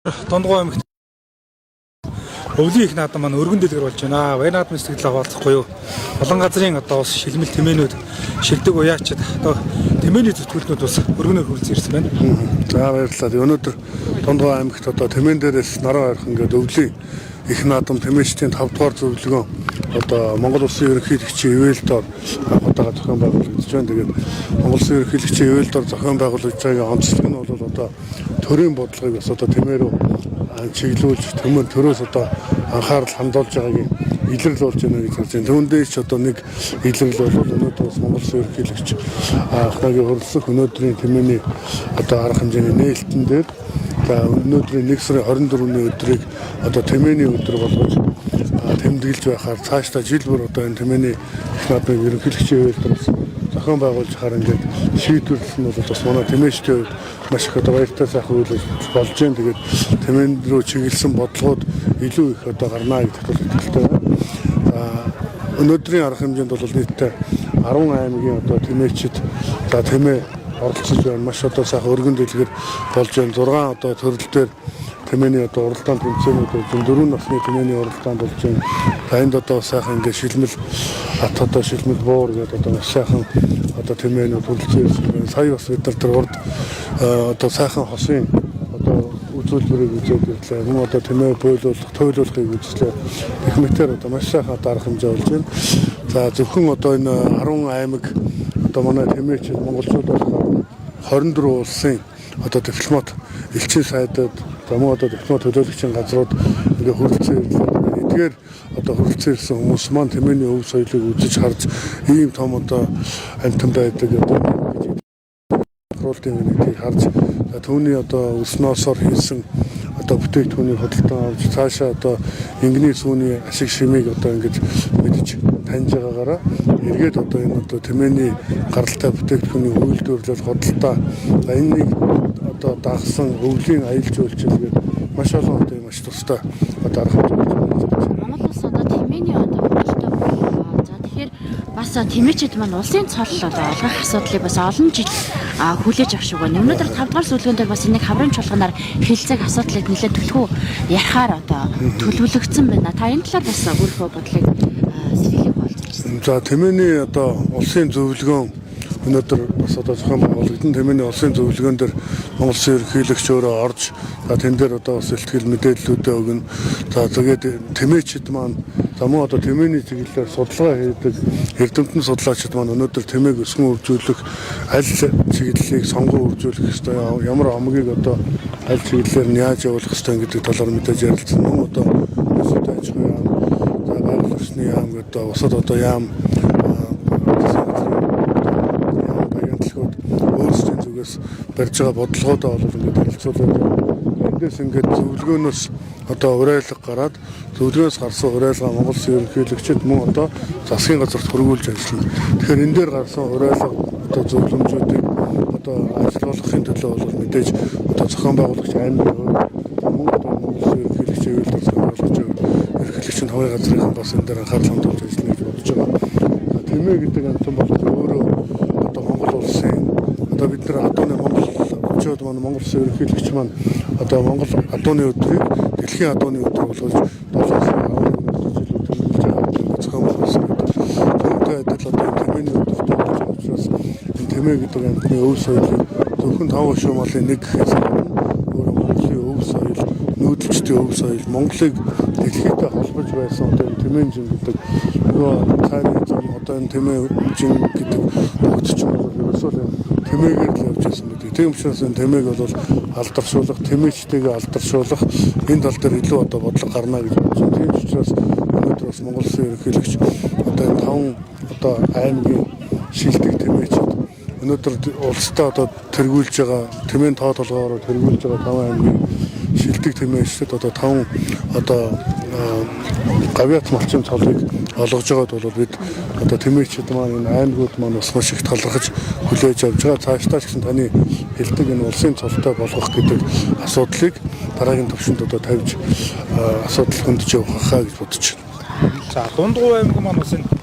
Дундгой аймагт өвлийн их наадам маань өргөн дэлгэр болж байна. Баяр наадмын сэтгэлээ хуваалцахгүй юу? Олон газрын одоо ус шилмэл тэмээнүүд шилдэг уяачид одоо тэмээний зүтгүүлнүүд бас өргөнөөр хүрэлцэн ирсэн байна. За баярлалаа. Өнөөдөр Дундгой аймагт одоо тэмээн дээрээс наран ойрхон ингээд өвлийн их наадам тэмээчдийн 5 дугаар зөвлөгөө одоо Монгол Улсын ерөнхийлөгчийн ивэлдор анхудаага зохион байгуулагдаж байна. Тэгээд Монгол Улсын ерөнхийлөгчийн ивэлдор зохион байгуулагдж байгаа онцлог нь бол одоо төрийн бодлогыг бас одоо тэмээ рүү чиглүүлж төмөр төрөөс одоо анхаарал хандуулж байгааг илэрэл болж байна гэж харж байна. Түүндээ ч одоо нэг илэрэл бол өнөөдөр бас Монгол Улсын ерөнхийлөгч анхаагийн хурлах өнөөдрийн тэмээний одоо арга хэмжээний нээлтэн дээр өнөөдрийн 1 сарын 24-ний өдрийг одоо тэмээний өдөр болгож тэмдэглэж байхаар цаашдаа жил бүр одоо энэ тэмээний их наадмын ерөнхийлөгчийн ивэлдоос зохион байгуулж хараа ингээд шийдвэрлэл нь бол бас манай тэмээчдийн хувьд маш их одоо баяртай сайхан үйл болж байна. Тэгээд тэмээн рүү чиглэсэн бодлогод илүү их одоо гарнаа гэдэгт итгэлтэй байна. Өнөөдрийн арга хэмжээнд бол нийтдээ 10 аймгийн одоо тэмээчид тэмээ оролцож байна. Маш одоо сайхан өргөн дэлгэр болж байна. 6 одоо төрөл дээр тэмээний одоо уралдаан тэмцээнүүд болж байна. 4 насны тэмээний уралдаан болж байна. Энд одоо сайхан ингээд шилмэл ат одоо шилмэл буур гэдэг одоо маш сайхан одоо тэмээнүүд хүрэлцэн ирсэн байна. Сая бас бид нар тэр урд одоо сайхан хосын одоо үзүүлбэрийг үзээд ирлээ. Хүн одоо тэмээ бойлуулах, туйлуулахыг үзлээ. Техникээр одоо маш сайхан арга хэмжээ болж байна. За зөвхөн одоо энэ 10 аймаг одоо манай тэмээчид монголчууд болохоор 24 улсын одоо дипломат элчин сайдад мөн одоо дипломат төлөөлөгчийн газрууд ингээ хүрэлцэн ирлээ. Эдгээр одоо хүрэлцэн ирсэн хүмүүс маань тэмээний өв соёлыг үзэж харж ийм том одоо амьтанд байдаг одоо хуралдын нэгийг харж түүний одоо өснөөсөр хийсэн одоо бүтээгдэхүүний худалдан авч цаашаа одоо ингэний сүүний ашиг шимийг одоо ингэж мэдж таньж байгаагаараа эргээд одоо энэ одоо тэмээний гаралтай бүтээгдэхүүний үйлдвэрлэл худалдаа энэнийг одоо дагсан өвлийн аялал жуулчлал гэдэг маш олон одоо маш тустай одоо арга хэмжээ Монгол улс одоо тэмээний одоо хуралтай за тэгэхээр бас тэмээчид маань улсын цол одоо олгох асуудлыг бас олон жил хүлээж авах шиг байна. Өнөөдөр 5 дугаар зөвлөгөөн дээр бас энийг хаврын чуулганаар хэлцэг асуудлыг нэлээд түлхүү ярихаар одоо төлөвлөгдсөн байна. Та энэ талаар бас өөрийнхөө бодлыг сэтгэлийг хуалцчихсан. За тэмээний одоо улсын зөвлөгөөн өнөөдөр бас одоо зохион байгуулагдсан тэмээний улсын зөвлөгөөн дээр Монгол Улсын ерөнхийлөгч өөрөө орж тэн дээр одоо бас ихтгэл мэдээллүүдээ өгнө. За тэгээд тэмээчид маань мөн одоо тэмээний чиглэлээр судалгаа хийдэг эрдэмтэн судлаачид маань өнөөдөр тэмээг өсгөн үржүүлэх аль чиглэлийг сонгон үржүүлэх ёстой, ямар омгийг одоо аль чиглэлээр нь яаж явуулах ёстой гэдэг талаар мэдээж ярилцсан. Мөн одоо усад аж ахуйн яам, за байгаль орчны яам гэдэг усад одоо яам өөрсдийн зүгээс барьж байгаа бодлогоодоо бол ингээд харилцуулаад эндээс ингээд зөвлөгөөнөөс одоо урайлга гараад зөвлөгөөс гарсан урайлгаа Монгол Улсын ерөнхийлөгчд мөн одоо засгийн газарт хөргүүлж ажиллана. Тэгэхээр энэ дээр гарсан урайлга одоо зөвлөмжүүдийг одоо ажиллуулахын төлөө бол мэдээж одоо зохион байгуулагч аймаг мөн одоо Монгол Улсын ерөнхийлөгчийн ивэлдор зохион байгуулагч ерөнхийлөгч нь хувийн газрын бас энэ дээр анхаарал хандуулж ажиллана гэж бодож байгаа. Тэмээ гэдэг амтан бол өөрөө одоо Монгол Улсын одоо бид нар адууны монголчууд маань Монгол Улсын ерөнхийлөгч маань одоо Монгол адууны өдрийг дэлхийн адууны өдөр болгож 7 сарын 11-нд зохион байгуулсан. Түүнтэй адил одоо тэмээний өдөрт болж байгаа учраас энэ тэмээ гэдэг амтны өв соёлыг зөвхөн 5 шуумалын нэг гэхээс өөрөө Монголын өв соёл, нүүдэлчдийн өв соёл, Монголыг дэлхийдээ холбож байсан одоо энэ тэмээнжин гэдэг нөгөө цааны зам одоо энэ тэмээнжин гэдэг бүгдч нь бол ерөөсөө тэмээгээр л явж байсан гэдэг. Тийм учраас энэ тэмээг бол алдаршуулах, тэмээчтэйгээ алдаршуулах энэ тал дээр илүү одоо бодлого гарна гэж бодож байна. Тийм учраас өнөөдөр бас Монгол Улсын ерөнхийлөгч одоо энэ 5 одоо аймгийн шилдэг тэмээчд өнөөдөр улстай одоо тэргүүлж байгаа тэмээн тоо толгоороо тэргүүлж байгаа 5 аймгийн шилдэг тэмээчдэд одоо 5 одоо гавьяат малчин цолыг олгож байгаад бол бид одоо тэмээчид маань энэ аймагуд маань бас маш их талархаж хүлээж авч байгаа. Цаашдаа ч гэсэн таны хэлдэг энэ улсын цолтой болгох гэдэг асуудлыг дараагийн төвшөнд одоо тавьж асуудал хөндөж явах хаа гэж бодож байна. За Дундгой аймаг маань бас энэ